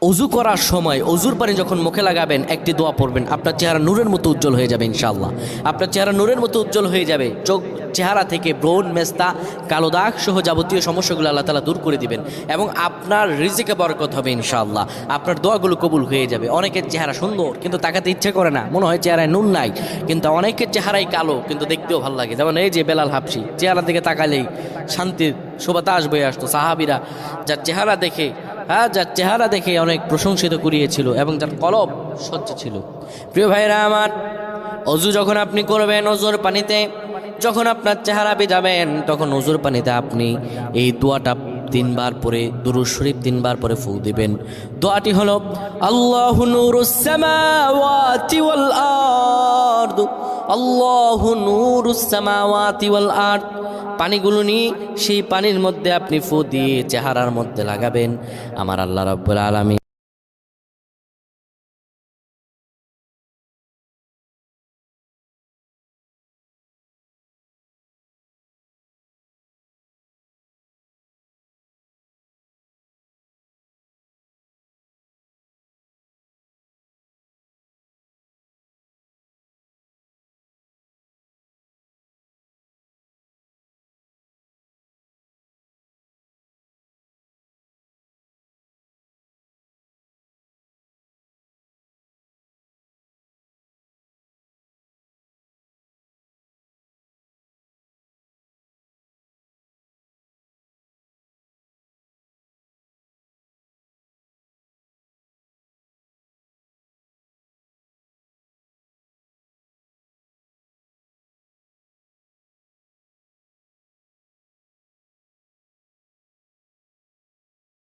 অজু করার সময় অজুর পানি যখন মুখে লাগাবেন একটি দোয়া পড়বেন, আপনার চেহারা নূরের মতো উজ্জ্বল হয়ে যাবে ইনশাআল্লাহ। আপনার চেহারা নূরের মতো উজ্জ্বল হয়ে যাবে। চেহারা থেকে ব্রণ, মেস্তা, কালো দাগ সহ যাবতীয় সমস্যাগুলো আল্লাহ তাআলা দূর করে দিবেন এবং আপনার রিজিকে বরকত হবে ইনশাআল্লাহ। আপনার দোয়াগুলো কবুল হয়ে যাবে। অনেকের চেহারা সুন্দর কিন্তু তাকাতে ইচ্ছে করে না, মনে হয় চেহারায় নুন নাই, কিন্তু অনেকের চেহারাই কালো কিন্তু দেখতেও ভালো লাগে। যেমন এই যে বেলাল হাবশি, চেহারা দিকে তাকালেই শান্তির সুবাতাস বয়ে আসতো। সাহাবীরা যার চেহারা দেখে অনেক প্রশংসিত করিয়েছিল এবং যার কলব স্বচ্ছ ছিল। প্রিয় ভাইরা আমার, অজু যখন আপনি করবেন, অজুর পানিতে যখন আপনার চেহারা ভিজাবেন, তখন অজুর পানিতে আপনি এই দোয়াটা 3 বার পরে, দুরূদ শরীফ 3 বার পরে ফু দিবেন। দোয়াটি হলো আল্লাহু নূরুস সামাওয়াতি ওয়াল আরদ, আল্লাহু নূরুস সামাওয়াতি ওয়াল আরদ। পানিগুলো নিয়ে সেই পানির মধ্যে আপনি ফু দিয়ে চেহারার মধ্যে লাগাবেন। আমার আল্লাহ রাব্বুল আলামিন